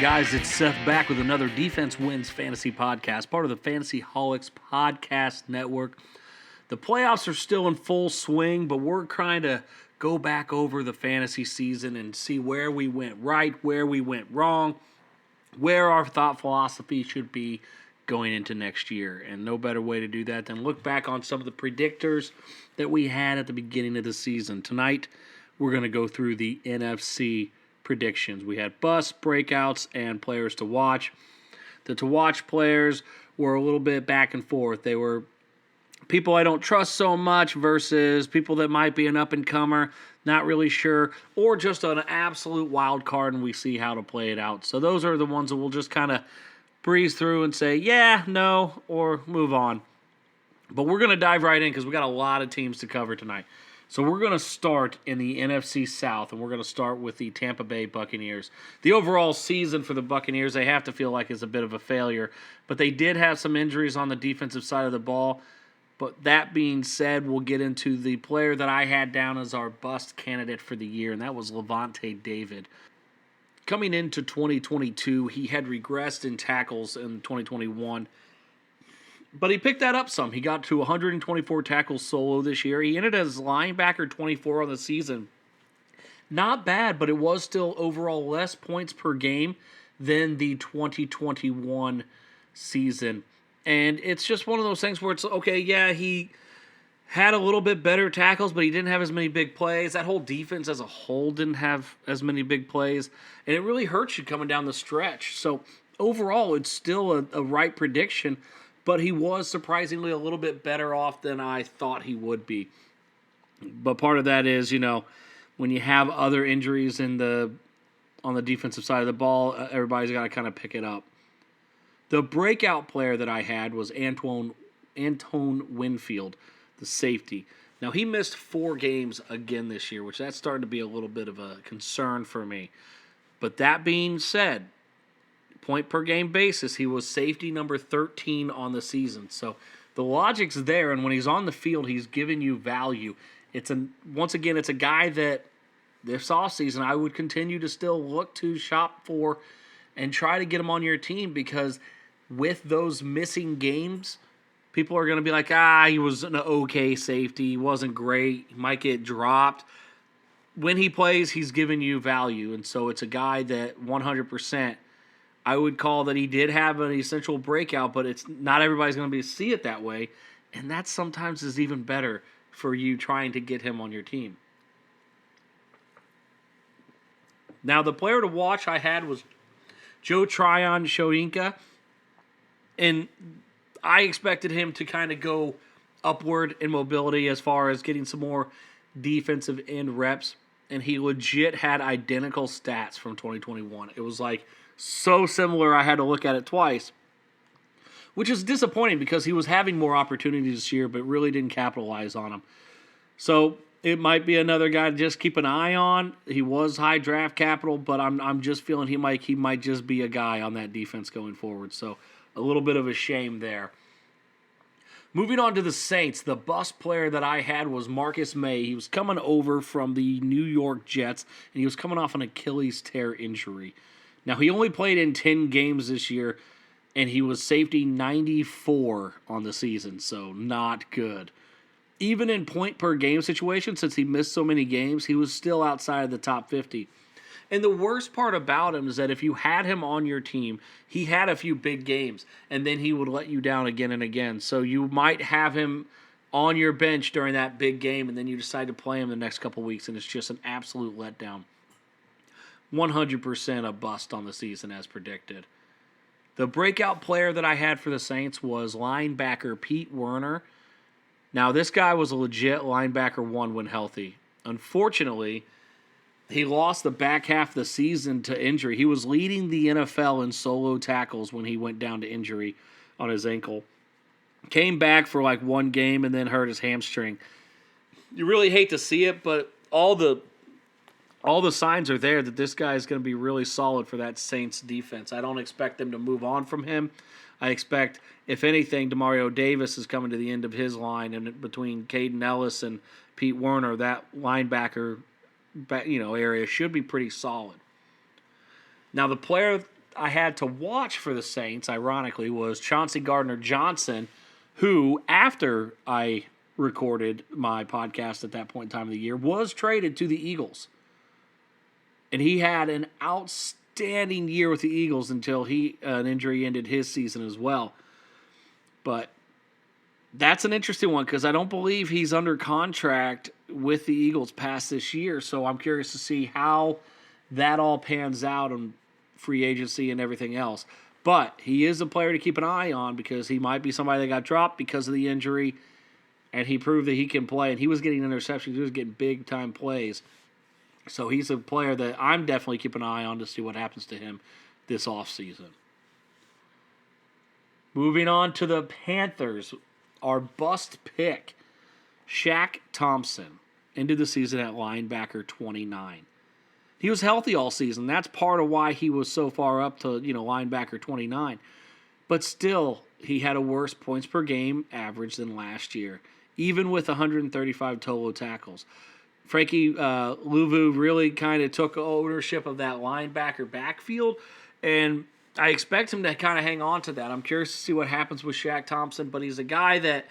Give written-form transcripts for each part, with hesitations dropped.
guys? It's Seth back with another Defense Wins Fantasy podcast, part of the Fantasy Holics Podcast Network. The playoffs are still in full swing, but we're trying to go back over the fantasy season and see where we went right, where we went wrong, where our thought philosophy should be going into next year. And no better way to do that than look back on some of the predictors that we had at the beginning of the season. Tonight, we're going to go through the NFC predictions. We had busts, breakouts, and players to watch. The to watch players were a little bit back and forth. They were people I don't trust so much versus people that might be an up-and-comer, not really sure, or just an absolute wild card and we see how to play it out. So those are the ones that we'll just kind of breeze through and say, yeah, no, or move on. But we're going to dive right in because we got a lot of teams to cover tonight. So we're going to start in the NFC South, and we're going to start with the Tampa Bay Buccaneers. The overall season for the Buccaneers, they have to feel like is a bit of a failure, but they did have some injuries on the defensive side of the ball. But that being said, we'll get into the player that I had down as our bust candidate for the year, and that was Levante David. Coming into 2022, he had regressed in tackles in 2021. But he picked that up some. He got to 124 tackles solo this year. He ended as linebacker 24 on the season. Not bad, but it was still overall less points per game than the 2021 season. And it's just one of those things where it's, okay, yeah, he had a little bit better tackles, but he didn't have as many big plays. That whole defense as a whole didn't have as many big plays. And it really hurts you coming down the stretch. So overall, it's still a right prediction. But he was surprisingly a little bit better off than I thought he would be. But part of that is, when you have other injuries on the defensive side of the ball, everybody's got to kind of pick it up. The breakout player that I had was Antone Winfield, the safety. Now, he missed 4 games again this year, which that's starting to be a little bit of a concern for me. But that being said, point per game basis, he was safety number 13 on the season. So the logic's there, and when he's on the field, he's giving you value. Once again, it's a guy that this offseason I would continue to still look to shop for and try to get him on your team because with those missing games, people are going to be like, he was an okay safety. He wasn't great. He might get dropped. When he plays, he's giving you value, and so it's a guy that 100% I would call that he did have an essential breakout, but it's not everybody's going to be see it that way, and that sometimes is even better for you trying to get him on your team. Now, the player to watch I had was Joe Tryon-Shoyinka, and I expected him to kind of go upward in mobility as far as getting some more defensive end reps, and he legit had identical stats from 2021. It was like so similar I had to look at it twice, which is disappointing because he was having more opportunities this year but really didn't capitalize on them. So it might be another guy to just keep an eye on. He was high draft capital, but I'm just feeling he might just be a guy on that defense going forward. So a little bit of a shame there. Moving on to the Saints, the bust player that I had was Marcus May. He was coming over from the New York Jets, and he was coming off an Achilles tear injury. Now, he only played in 10 games this year, and he was safety 94 on the season, so not good. Even in point-per-game situations, since he missed so many games, he was still outside of the top 50. And the worst part about him is that if you had him on your team, he had a few big games, and then he would let you down again and again. So you might have him on your bench during that big game, and then you decide to play him the next couple weeks, and it's just an absolute letdown. 100% a bust on the season as predicted. The breakout player that I had for the Saints was linebacker Pete Werner. Now, this guy was a legit linebacker 1 when healthy. Unfortunately, he lost the back half of the season to injury. He was leading the NFL in solo tackles when he went down to injury on his ankle. Came back for like 1 game and then hurt his hamstring. You really hate to see it, but all the signs are there that this guy is going to be really solid for that Saints defense. I don't expect them to move on from him. I expect, if anything, Demario Davis is coming to the end of his line, and between Caden Ellis and Pete Werner, that linebacker area should be pretty solid. Now, the player I had to watch for the Saints, ironically, was Chauncey Gardner-Johnson, who, after I recorded my podcast at that point in time of the year, was traded to the Eagles. And he had an outstanding year with the Eagles until an injury ended his season as well. But that's an interesting one because I don't believe he's under contract with the Eagles past this year. So I'm curious to see how that all pans out on free agency and everything else. But he is a player to keep an eye on because he might be somebody that got dropped because of the injury, and he proved that he can play. And he was getting interceptions. He was getting big-time plays. So he's a player that I'm definitely keeping an eye on to see what happens to him this offseason. Moving on to the Panthers, our bust pick, Shaq Thompson, ended the season at linebacker 29. He was healthy all season. That's part of why he was so far up to, linebacker 29. But still, he had a worse points per game average than last year, even with 135 total tackles. Frankie Louvu really kind of took ownership of that linebacker backfield, and I expect him to kind of hang on to that. I'm curious to see what happens with Shaq Thompson, but he's a guy that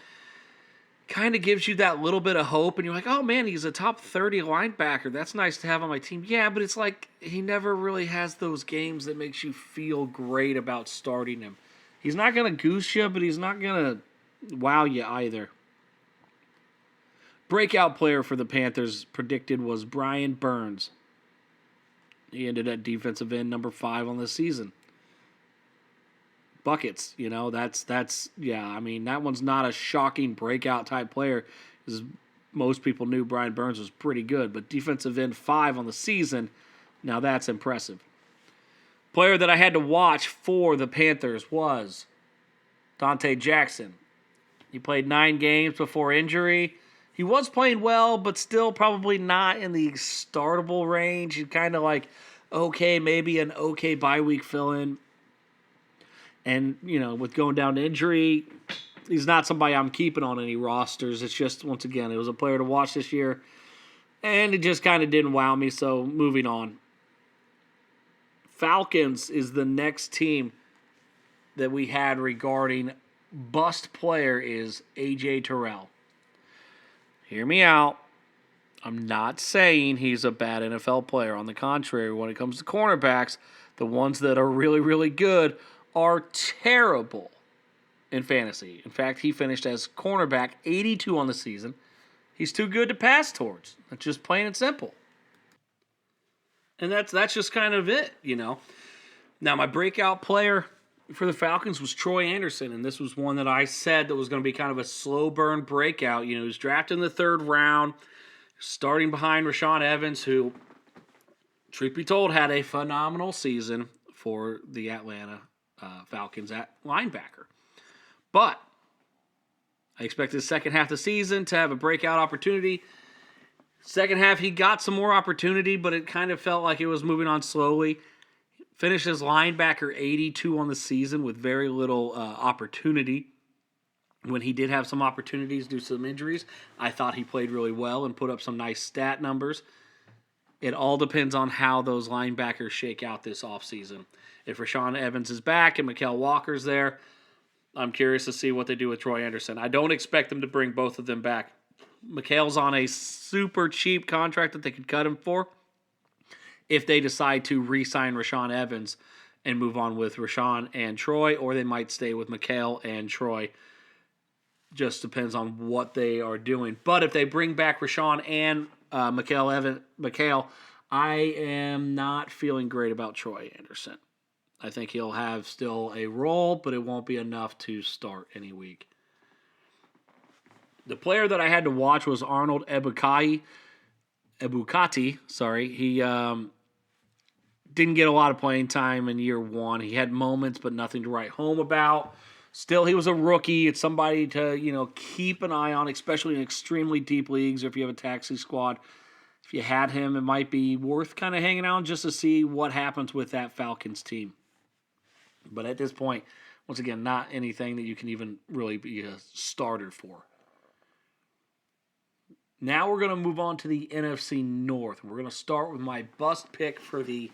kind of gives you that little bit of hope, and you're like, oh man, he's a top 30 linebacker. That's nice to have on my team. Yeah, but it's like he never really has those games that makes you feel great about starting him. He's not going to goose you, but he's not going to wow you either. Breakout player for the Panthers predicted was Brian Burns. He ended at defensive end number 5 on the season. Buckets, that one's not a shocking breakout type player, because most people knew Brian Burns was pretty good, but defensive end 5 on the season, now that's impressive. Player that I had to watch for the Panthers was Dante Jackson. He played 9 games before injury. He was playing well, but still probably not in the startable range. He's kind of like, maybe an bye week fill-in. And, with going down to injury, he's not somebody I'm keeping on any rosters. It's just, once again, it was a player to watch this year, and it just kind of didn't wow me, so moving on. Falcons is the next team that we had regarding bust player is A.J. Terrell. Hear me out. I'm not saying he's a bad NFL player. On the contrary, when it comes to cornerbacks, the ones that are really, really good are terrible in fantasy. In fact, he finished as cornerback 82 on the season. He's too good to pass towards. That's just plain and simple. And that's just kind of it, Now, my breakout player for the Falcons was Troy Anderson, and this was one that I said that was going to be kind of a slow burn breakout. He was drafted in the 3rd round, starting behind Rashaan Evans, who, truth be told, had a phenomenal season for the Atlanta Falcons at linebacker. But I expected the second half of the season to have a breakout opportunity. Second half, he got some more opportunity, but it kind of felt like it was moving on slowly. Finished as linebacker 82 on the season with very little opportunity. When he did have some opportunities due to some injuries, I thought he played really well and put up some nice stat numbers. It all depends on how those linebackers shake out this offseason. If Rashaan Evans is back and Mykal Walker's there, I'm curious to see what they do with Troy Anderson. I don't expect them to bring both of them back. Mykal's on a super cheap contract that they could cut him for if they decide to re-sign Rashaan Evans and move on with Rashaan and Troy, or they might stay with Mykal and Troy. Just depends on what they are doing. But if they bring back Rashaan and Mykal, I am not feeling great about Troy Anderson. I think he'll have still a role, but it won't be enough to start any week. The player that I had to watch was Arnold Ebukati. He didn't get a lot of playing time in year 1. He had moments, but nothing to write home about. Still, he was a rookie. It's somebody to, keep an eye on, especially in extremely deep leagues or if you have a taxi squad. If you had him, it might be worth kind of hanging out just to see what happens with that Falcons team. But at this point, once again, not anything that you can even really be a starter for. Now we're going to move on to the NFC North. We're going to start with my bust pick for the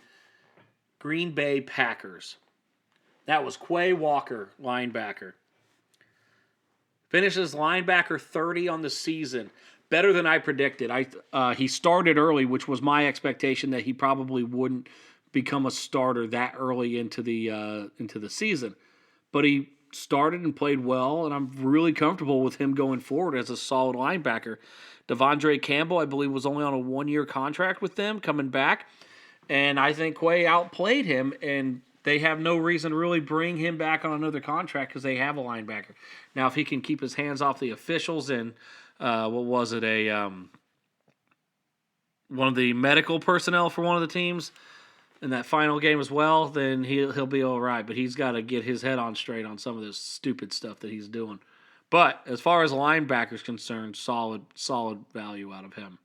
Green Bay Packers. That was Quay Walker, linebacker. Finishes linebacker 30 on the season. Better than I predicted. He started early, which was my expectation that he probably wouldn't become a starter that early into the season. But he started and played well, and I'm really comfortable with him going forward as a solid linebacker. Devondre Campbell, I believe, was only on a 1-year contract with them coming back, and I think Quay outplayed him, and they have no reason to really bring him back on another contract because they have a linebacker. Now, if he can keep his hands off the officials and one of the medical personnel for one of the teams in that final game as well, then he'll be all right. But he's got to get his head on straight on some of this stupid stuff that he's doing. But as far as linebackers concerned, solid value out of him.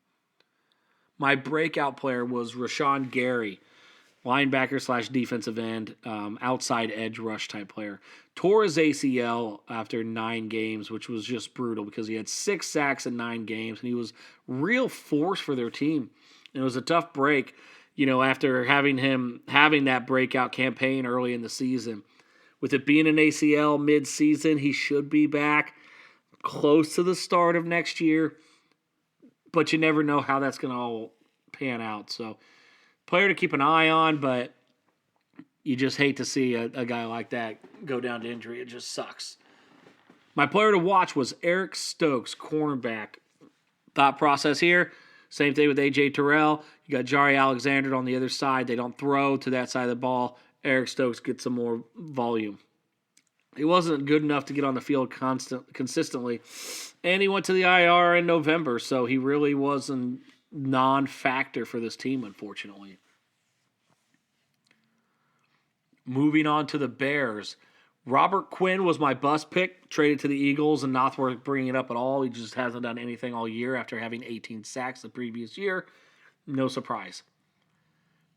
My breakout player was Rashawn Gary, linebacker / defensive end, outside edge rush type player. Tore his ACL after 9 games, which was just brutal because he had 6 sacks in 9 games, and he was real force for their team. And it was a tough break, after having that breakout campaign early in the season. With it being an ACL mid-season, he should be back close to the start of next year, but you never know how that's going to all pan out. So, player to keep an eye on, but you just hate to see a guy like that go down to injury. It just sucks. My player to watch was Eric Stokes, cornerback. Thought process here, same thing with A.J. Terrell. You got Jari Alexander on the other side. They don't throw to that side of the ball. Eric Stokes gets some more volume. He wasn't good enough to get on the field consistently, and he went to the IR in November, so he really was a non-factor for this team, unfortunately. Moving on to the Bears. Robert Quinn was my bust pick, traded to the Eagles, and not worth bringing it up at all. He just hasn't done anything all year after having 18 sacks the previous year. No surprise.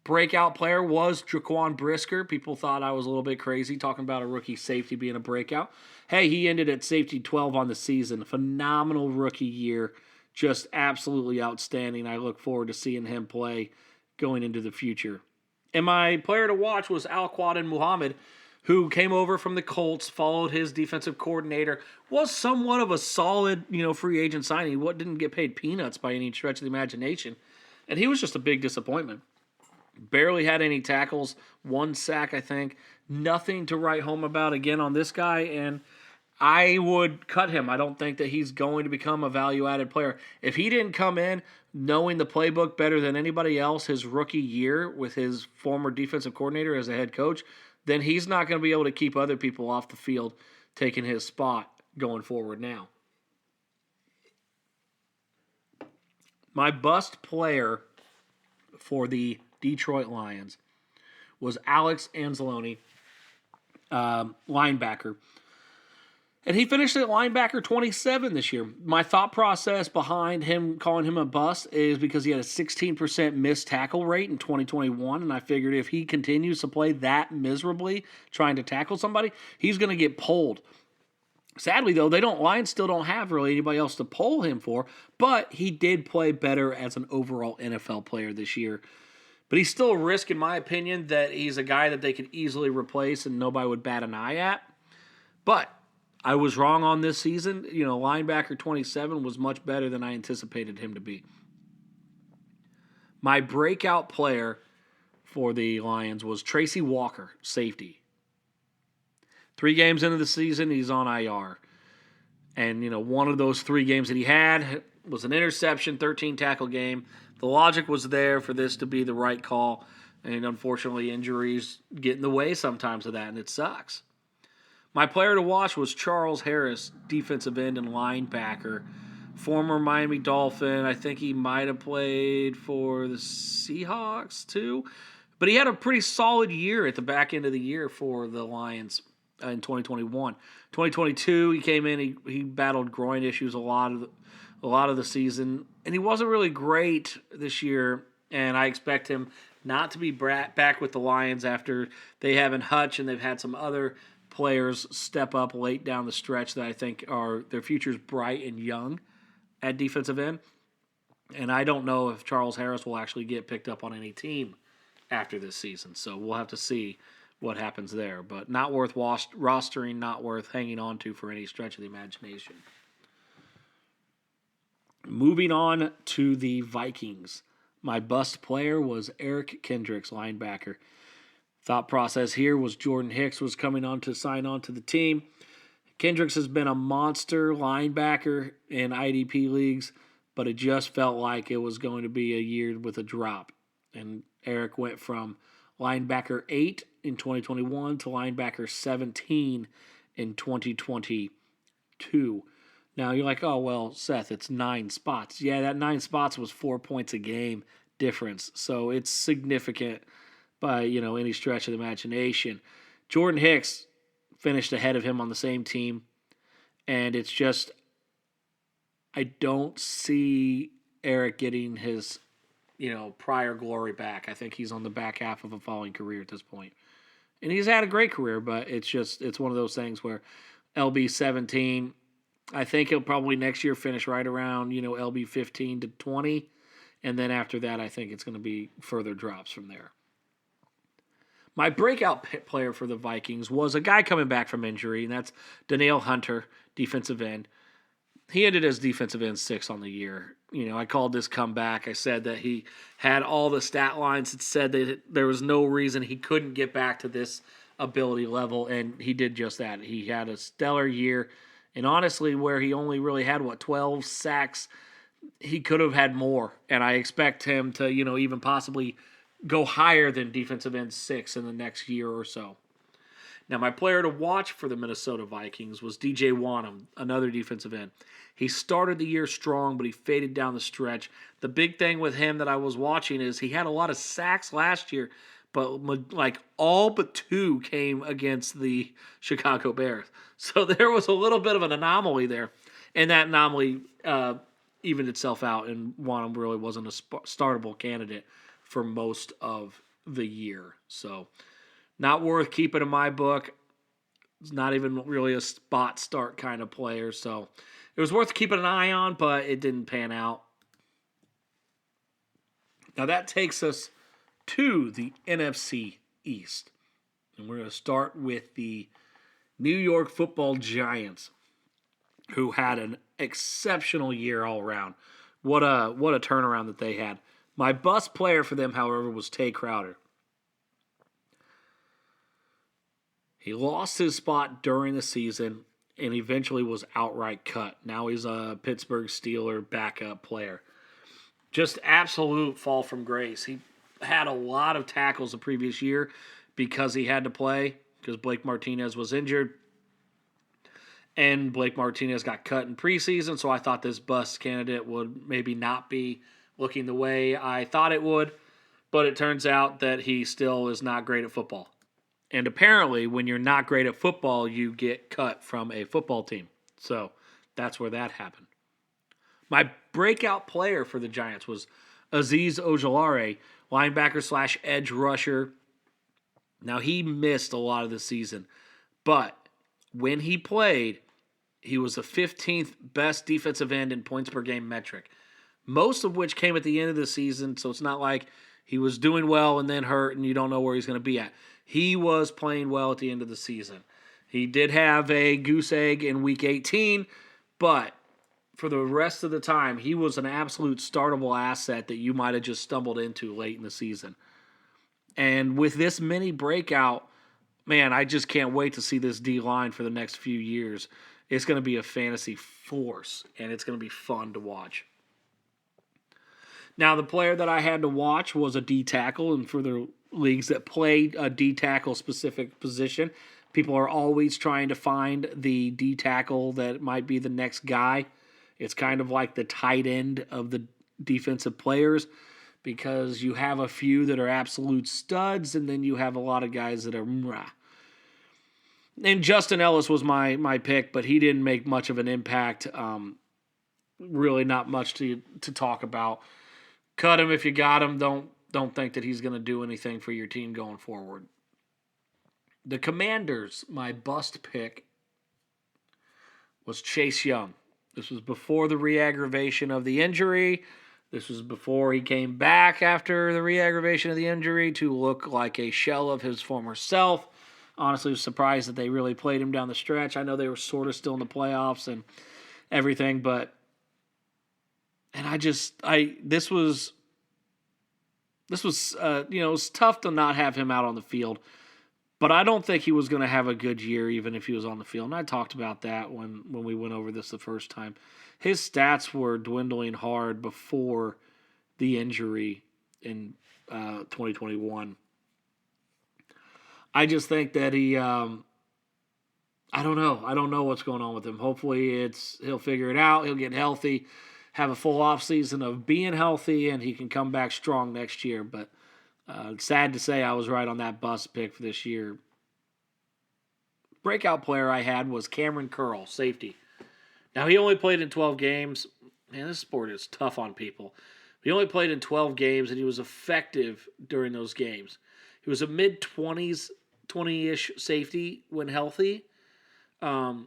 Breakout player was Jaquan Brisker. People thought I was a little bit crazy talking about a rookie safety being a breakout. Hey, he ended at safety 12 on the season. Phenomenal rookie year. Just absolutely outstanding. I look forward to seeing him play going into the future. And my player to watch was Al-Quadin Muhammad, who came over from the Colts, followed his defensive coordinator, was somewhat of a solid, free agent signing. Didn't get paid peanuts by any stretch of the imagination. And he was just a big disappointment. Barely had any tackles, 1 sack, I think. Nothing to write home about again on this guy, and I would cut him. I don't think that he's going to become a value-added player. If he didn't come in knowing the playbook better than anybody else his rookie year with his former defensive coordinator as a head coach, then he's not going to be able to keep other people off the field taking his spot going forward now. My bust player for the Detroit Lions was Alex Anzalone, linebacker. And he finished at linebacker 27 this year. My thought process behind him calling him a bust is because he had a 16% missed tackle rate in 2021, and I figured if he continues to play that miserably trying to tackle somebody, he's going to get pulled. Sadly, though, Lions still don't have really anybody else to pull him for, but he did play better as an overall NFL player this year. But he's still a risk, in my opinion, that he's a guy that they could easily replace and nobody would bat an eye at. But I was wrong on this season. Linebacker 27 was much better than I anticipated him to be. My breakout player for the Lions was Tracy Walker, safety. 3 games into the season, he's on IR. And, one of those 3 games that he had was an interception, 13 tackle game. The logic was there for this to be the right call. And unfortunately, injuries get in the way sometimes of that, and it sucks. My player to watch was Charles Harris, defensive end and linebacker. Former Miami Dolphin. I think he might have played for the Seahawks too. But he had a pretty solid year at the back end of the year for the Lions in 2021. 2022, he came in, he battled groin issues a lot of the season, and he wasn't really great this year, and I expect him not to be back with the Lions after they have in Hutch, and they've had some other players step up late down the stretch that I think are their future's bright and young at defensive end. And I don't know if Charles Harris will actually get picked up on any team after this season. So we'll have to see what happens there. But not worth rostering, not worth hanging on to for any stretch of the imagination. Moving on to the Vikings. My bust player was Eric Kendricks, linebacker. Thought process here was Jordan Hicks was coming on to sign on to the team. Kendricks has been a monster linebacker in IDP leagues, but it just felt like it was going to be a year with a drop. And Eric went from linebacker 8 in 2021 to linebacker 17 in 2022. Now, you're like, oh, well, Seth, it's 9 spots. Yeah, that 9 spots was 4 points a game difference. So it's significant by, any stretch of the imagination. Jordan Hicks finished ahead of him on the same team. And it's just, I don't see Eric getting his, prior glory back. I think he's on the back half of a falling career at this point. And he's had a great career, but it's one of those things where LB 17, I think he'll probably next year finish right around, LB 15 to 20. And then after that, I think it's going to be further drops from there. My breakout player for the Vikings was a guy coming back from injury, and that's Danielle Hunter, defensive end. He ended as defensive end 6 on the year. I called this comeback. I said that he had all the stat lines that said that there was no reason he couldn't get back to this ability level, and he did just that. He had a stellar year, and honestly, where he only really had, 12 sacks, he could have had more, and I expect him to, even possibly go higher than defensive end 6 in the next year or so. Now, my player to watch for the Minnesota Vikings was DJ Wanham, another defensive end. He started the year strong, but he faded down the stretch. The big thing with him that I was watching is he had a lot of sacks last year, but all but 2 came against the Chicago Bears. So there was a little bit of an anomaly there, and that anomaly evened itself out, and Wanham really wasn't a startable candidate for most of the year. So not worth keeping in my book. It's not even really a spot start kind of player. So it was worth keeping an eye on, but it didn't pan out. Now that takes us to the NFC East. And we're going to start with the New York Football Giants, who had an exceptional year all around. What a turnaround that they had. My bust player for them, however, was Tay Crowder. He lost his spot during the season and eventually was outright cut. Now he's a Pittsburgh Steeler backup player. Just absolute fall from grace. He had a lot of tackles the previous year because he had to play, because Blake Martinez was injured. And Blake Martinez got cut in preseason, so I thought this bust candidate would maybe not be looking the way I thought it would. But it turns out that he still is not great at football. And apparently, when you're not great at football, you get cut from a football team. So that's where that happened. My breakout player for the Giants was Azeez Ojulari, linebacker / edge rusher. Now, he missed a lot of the season, but when he played, he was the 15th best defensive end in points per game metric, most of which came at the end of the season, so it's not like he was doing well and then hurt and you don't know where he's going to be at. He was playing well at the end of the season. He did have a goose egg in Week 18, but for the rest of the time, he was an absolute startable asset that you might have just stumbled into late in the season. And with this mini breakout, man, I just can't wait to see this D-line for the next few years. It's going to be a fantasy force, and it's going to be fun to watch. Now, the player that I had to watch was a D-tackle, and for the leagues that played a D-tackle specific position, people are always trying to find the D-tackle that might be the next guy. It's kind of like the tight end of the defensive players, because you have a few that are absolute studs, and then you have a lot of guys that are meh. And Justin Ellis was my pick, but he didn't make much of an impact. Really not much to talk about. Cut him if you got him. Don't think that he's going to do anything for your team going forward. The Commanders, my bust pick was Chase Young. This was before the re-aggravation of the injury. This was before he came back after the re-aggravation of the injury to look like a shell of his former self. Honestly, was surprised that they really played him down the stretch. I know they were sort of still in the playoffs and everything, but this was it was tough to not have him out on the field. But I don't think he was going to have a good year even if he was on the field. And I talked about that when we went over this the first time. His stats were dwindling hard before the injury in 2021. I just think that he I don't know. I don't know what's going on with him. Hopefully he'll figure it out. He'll get healthy, have a full offseason of being healthy, and he can come back strong next year. But sad to say I was right on that bust pick for this year. Breakout player I had was Cameron Curl, safety. Now, he only played in 12 games. Man, this sport is tough on people. He only played in 12 games, and he was effective during those games. He was a mid-20s, 20-ish safety when healthy. And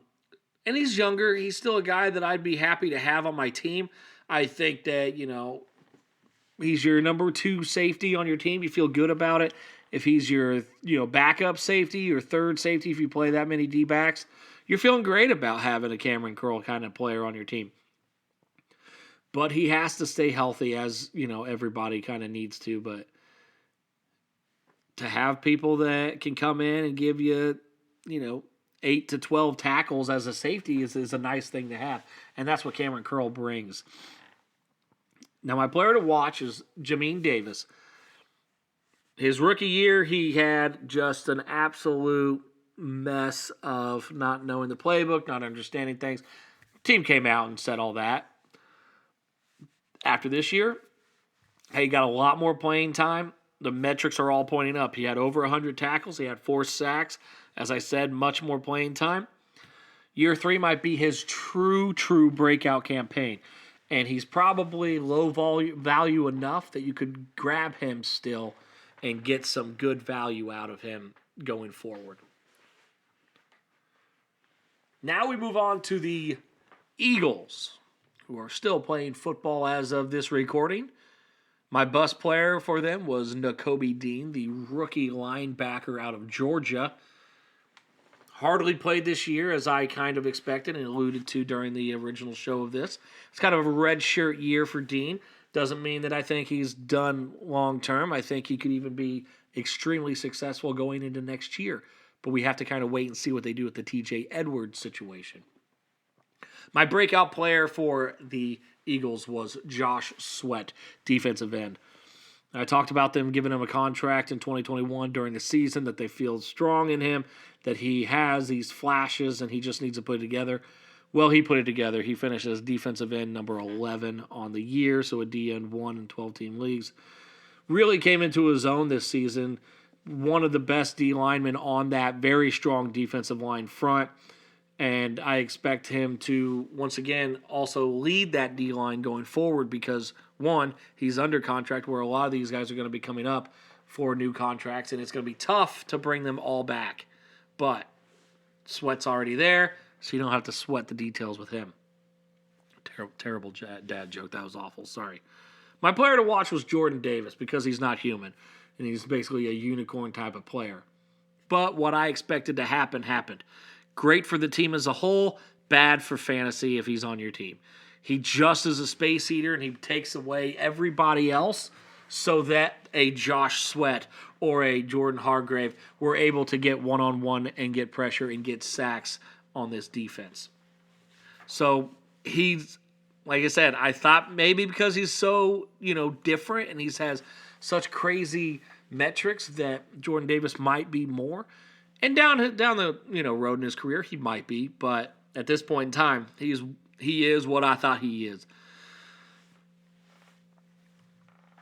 he's younger. He's still a guy that I'd be happy to have on my team. I think that, he's your number 2 safety on your team. You feel good about it. If he's your, backup safety, your third safety, if you play that many D-backs, you're feeling great about having a Cameron Curl kind of player on your team. But he has to stay healthy, as, everybody kind of needs to. But to have people that can come in and give you, 8 to 12 tackles as a safety is a nice thing to have. And that's what Cameron Curl brings. Now, my player to watch is Jamin Davis. His rookie year, he had just an absolute mess of not knowing the playbook, not understanding things. Team came out and said all that. After this year, he got a lot more playing time. The metrics are all pointing up. He had over 100 tackles. He had 4 sacks. As I said, much more playing time. Year 3 might be his true breakout campaign. And he's probably low value enough that you could grab him still and get some good value out of him going forward. Now we move on to the Eagles, who are still playing football as of this recording. My bust player for them was Nakobe Dean, the rookie linebacker out of Georgia. Hardly played this year, as I kind of expected and alluded to during the original show of this. It's kind of a red shirt year for Dean. Doesn't mean that I think he's done long term. I think he could even be extremely successful going into next year. But we have to kind of wait and see what they do with the TJ Edwards situation. My breakout player for the Eagles was Josh Sweat, defensive end. I talked about them giving him a contract in 2021 during the season, that they feel strong in him, that he has these flashes and he just needs to put it together. Well, he put it together. He finished as defensive end number 11 on the year, so a DN 1 in 12-team leagues. Really came into his own this season. One of the best D linemen on that very strong defensive line front. And I expect him to, once again, also lead that D-line going forward because, one, he's under contract where a lot of these guys are going to be coming up for new contracts, and it's going to be tough to bring them all back. But Sweat's already there, so you don't have to sweat the details with him. Terrible dad joke. That was awful. Sorry. My player to watch was Jordan Davis because he's not human, and he's basically a unicorn type of player. But what I expected to happen happened. Great for the team as a whole, bad for fantasy if he's on your team. He just is a space eater, and he takes away everybody else so that a Josh Sweat or a Jordan Hargrave were able to get one-on-one and get pressure and get sacks on this defense. So he's, like I said, I thought maybe because he's so, different and he has such crazy metrics that Jordan Davis might be more. And down the road in his career, he might be, but at this point in time, he is what I thought he is.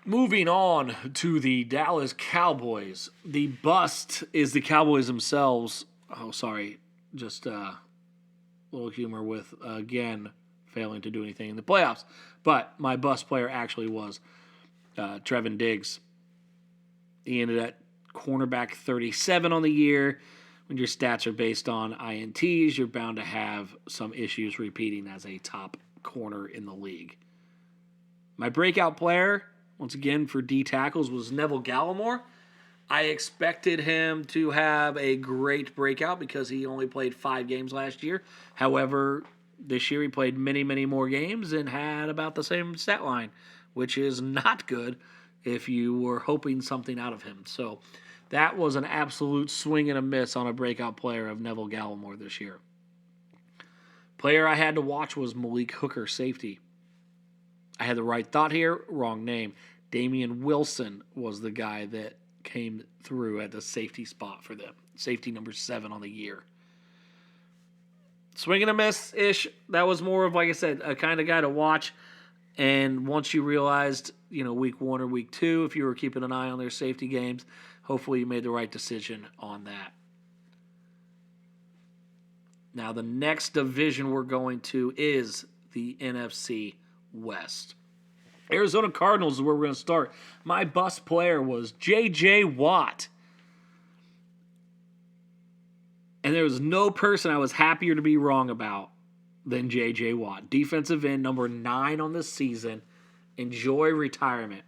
Moving on to the Dallas Cowboys. The bust is the Cowboys themselves. Oh, sorry, just a little humor with again failing to do anything in the playoffs. But my bust player actually was Trevin Diggs. He ended at cornerback 37 on the year. When your stats are based on INTs, you're bound to have some issues repeating as a top corner in the league. My breakout player, once again for D tackles, was Neville Gallimore. I expected him to have a great breakout because he only played 5 games last year. However, this year he played many, many more games and had about the same stat line, which is not good if you were hoping something out of him. So that was an absolute swing and a miss on a breakout player of Neville Gallimore this year. Player I had to watch was Malik Hooker, safety. I had the right thought here, wrong name. Damian Wilson was the guy that came through at the safety spot for them. Safety number 7 on the year. Swing and a miss-ish. That was more of, like I said, a kind of guy to watch. And once you realized, week 1 or week 2, if you were keeping an eye on their safety games, hopefully you made the right decision on that. Now, the next division we're going to is the NFC West. Arizona Cardinals is where we're going to start. My bust player was J.J. Watt. And there was no person I was happier to be wrong about than J.J. Watt. Defensive end, number 9 on this season. Enjoy retirement.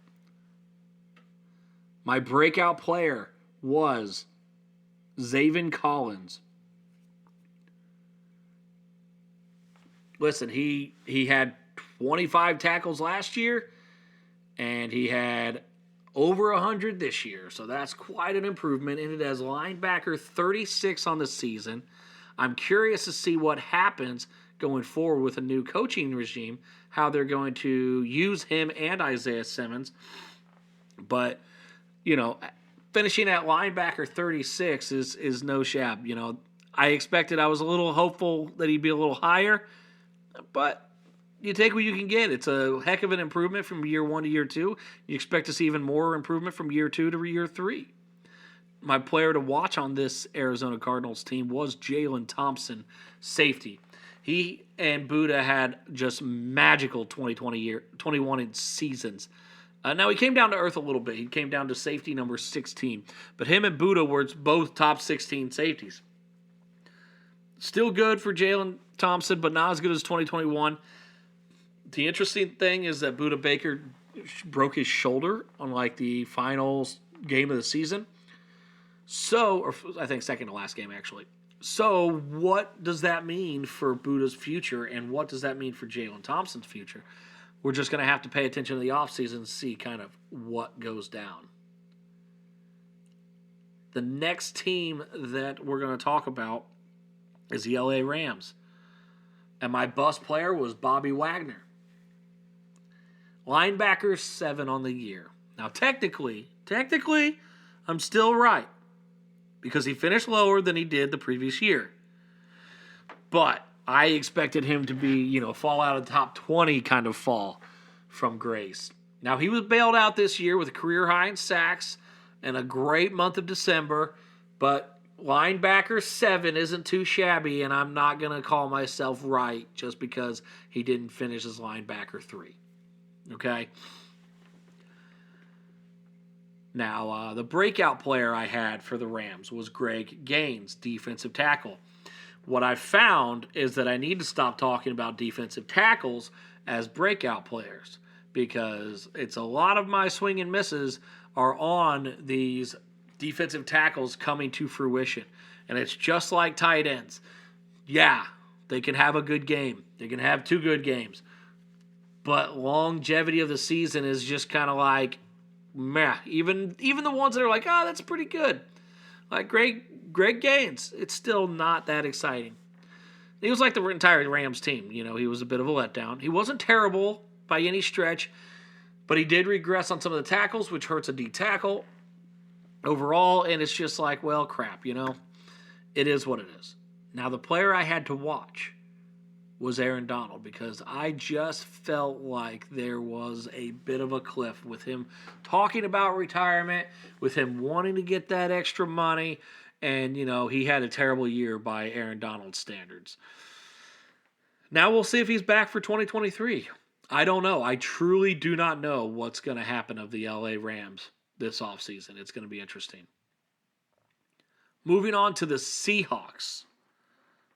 My breakout player was Zaven Collins. Listen, he had 25 tackles last year, and he had over 100 this year. So that's quite an improvement. Ended as linebacker 36 on the season. I'm curious to see what happens going forward with a new coaching regime, how they're going to use him and Isaiah Simmons. But, finishing at linebacker 36 is no shab. I was a little hopeful that he'd be a little higher, but you take what you can get. It's a heck of an improvement from year 1 to year 2. You expect to see even more improvement from year 2 to year 3. My player to watch on this Arizona Cardinals team was Jalen Thompson, safety. He and Buddha had just magical 2021 seasons. Now, he came down to earth a little bit. He came down to safety number 16. But him and Buddha were both top 16 safeties. Still good for Jalen Thompson, but not as good as 2021. The interesting thing is that Buddha Baker broke his shoulder on the final game of the season. Or I think second to last game, actually. So what does that mean for Buddha's future, and what does that mean for Jalen Thompson's future? We're just going to have to pay attention to the offseason and see kind of what goes down. The next team that we're going to talk about is the LA Rams. And my bust player was Bobby Wagner. Linebacker 7 on the year. Now, technically, I'm still right because he finished lower than he did the previous year. But I expected him to be, fall out of the top 20 kind of fall from grace. Now, he was bailed out this year with a career high in sacks and a great month of December, but linebacker 7 isn't too shabby, and I'm not going to call myself right just because he didn't finish as linebacker 3. Okay? Now, the breakout player I had for the Rams was Greg Gaines, defensive tackle. What I found is that I need to stop talking about defensive tackles as breakout players because it's a lot of my swing and misses are on these defensive tackles coming to fruition. And it's just like tight ends. Yeah, they can have a good game. They can have 2 good games. But longevity of the season is just kind of like, meh. Even the ones that are like, that's pretty good. Like Greg Gaines, it's still not that exciting. He was like the entire Rams team. He was a bit of a letdown. He wasn't terrible by any stretch, but he did regress on some of the tackles, which hurts a D tackle overall, and it's just like, well, crap, It is what it is. Now, the player I had to watch was Aaron Donald because I just felt like there was a bit of a cliff with him talking about retirement, with him wanting to get that extra money, and, he had a terrible year by Aaron Donald's standards. Now we'll see if he's back for 2023. I don't know. I truly do not know what's going to happen of the LA Rams this offseason. It's going to be interesting. Moving on to the Seahawks.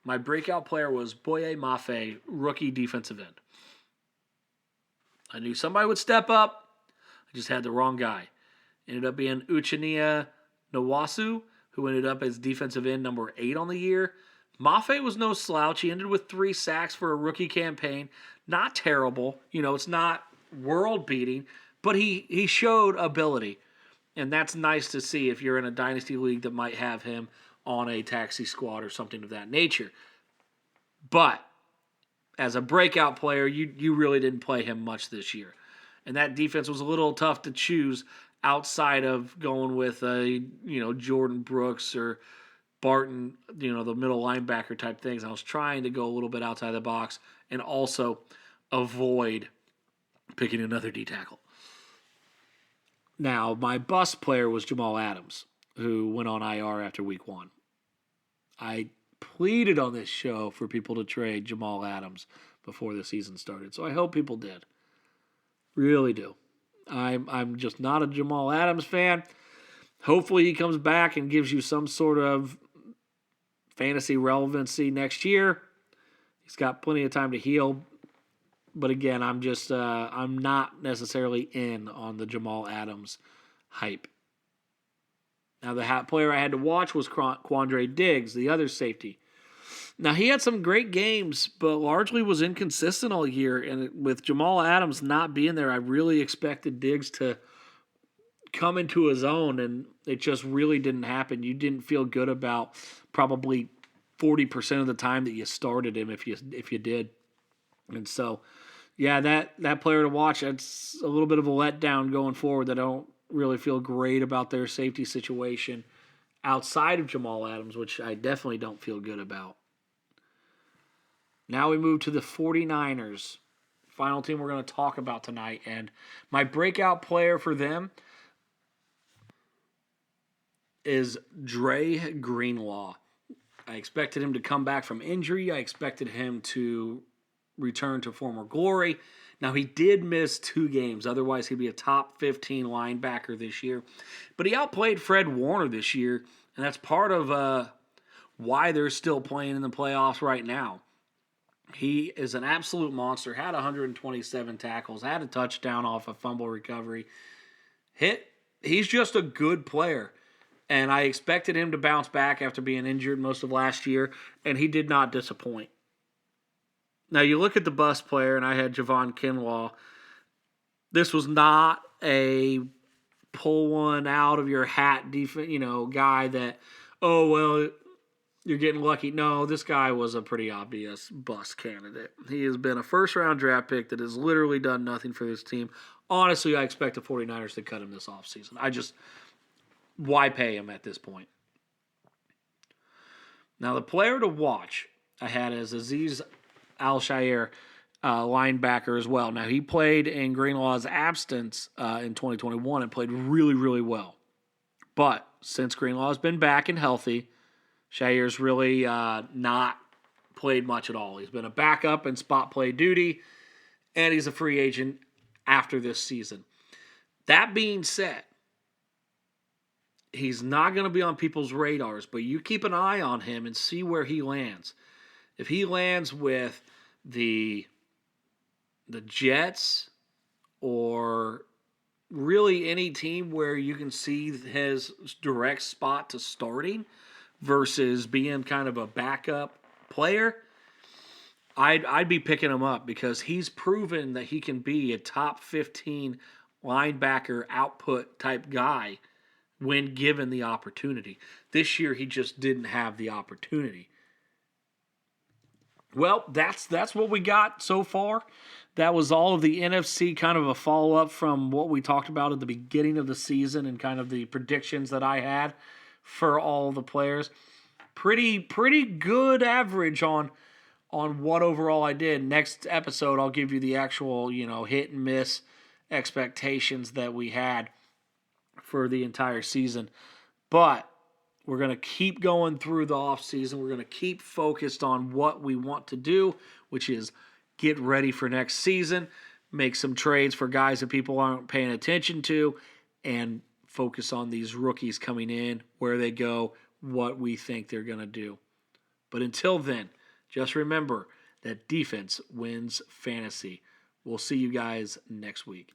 My breakout player was Boye Mafe, rookie defensive end. I knew somebody would step up. I just had the wrong guy. Ended up being Uchenna Nwasu, who ended up as defensive end number 8 on the year. Mafe was no slouch. He ended with 3 sacks for a rookie campaign. Not terrible. It's not world-beating, but he showed ability. And that's nice to see if you're in a dynasty league that might have him on a taxi squad or something of that nature. But as a breakout player, you really didn't play him much this year. And that defense was a little tough to choose outside of going with Jordan Brooks or Barton, the middle linebacker type things. I was trying to go a little bit outside the box and also avoid picking another D tackle. Now, my bust player was Jamal Adams, who went on IR after week 1. I pleaded on this show for people to trade Jamal Adams before the season started, so I hope people did. Really do. I'm just not a Jamal Adams fan. Hopefully he comes back and gives you some sort of fantasy relevancy next year. He's got plenty of time to heal. But again, I'm not necessarily in on the Jamal Adams hype. Now, the player I had to watch was Quandre Diggs, the other safety. Now, he had some great games, but largely was inconsistent all year. And with Jamal Adams not being there, I really expected Diggs to come into his own, and it just really didn't happen. You didn't feel good about probably 40% of the time that you started him if you did. And so, yeah, that player to watch, it's a little bit of a letdown going forward. I don't really feel great about their safety situation outside of Jamal Adams, which I definitely don't feel good about. Now we move to the 49ers, final team we're going to talk about tonight. And my breakout player for them is Dre Greenlaw. I expected him to come back from injury. I expected him to return to former glory. Now, he did miss 2 games. Otherwise, he'd be a top 15 linebacker this year. But he outplayed Fred Warner this year, and that's part of why they're still playing in the playoffs right now. He is an absolute monster. Had 127 tackles. Had a touchdown off a fumble recovery. He's just a good player. And I expected him to bounce back after being injured most of last year, and he did not disappoint. Now, you look at the bust player, and I had Javon Kinlaw. This was not a pull one out of your hat guy that, oh, well, you're getting lucky. No, this guy was a pretty obvious bust candidate. He has been a first-round draft pick that has literally done nothing for this team. Honestly, I expect the 49ers to cut him this offseason. Why pay him at this point? Now, the player to watch I had as Azeez Al-Shaair, linebacker as well. Now, he played in Greenlaw's absence in 2021 and played really, really well. But since Greenlaw's been back and healthy, Shaair's really not played much at all. He's been a backup in spot play duty, and he's a free agent after this season. That being said, he's not going to be on people's radars, but you keep an eye on him and see where he lands. If he lands with the Jets or really any team where you can see his direct spot to starting versus being kind of a backup player, I'd be picking him up because he's proven that he can be a top 15 linebacker output type guy when given the opportunity. This year, he just didn't have the opportunity. Well, that's what we got so far. That was all of the NFC, kind of a follow-up from what we talked about at the beginning of the season and kind of the predictions that I had for all the players. Pretty good average on what overall I did. Next episode, I'll give you the actual, hit and miss expectations that we had for the entire season. But we're going to keep going through the offseason. We're going to keep focused on what we want to do, which is get ready for next season, make some trades for guys that people aren't paying attention to, and focus on these rookies coming in, where they go, what we think they're going to do. But until then, just remember that defense wins fantasy. We'll see you guys next week.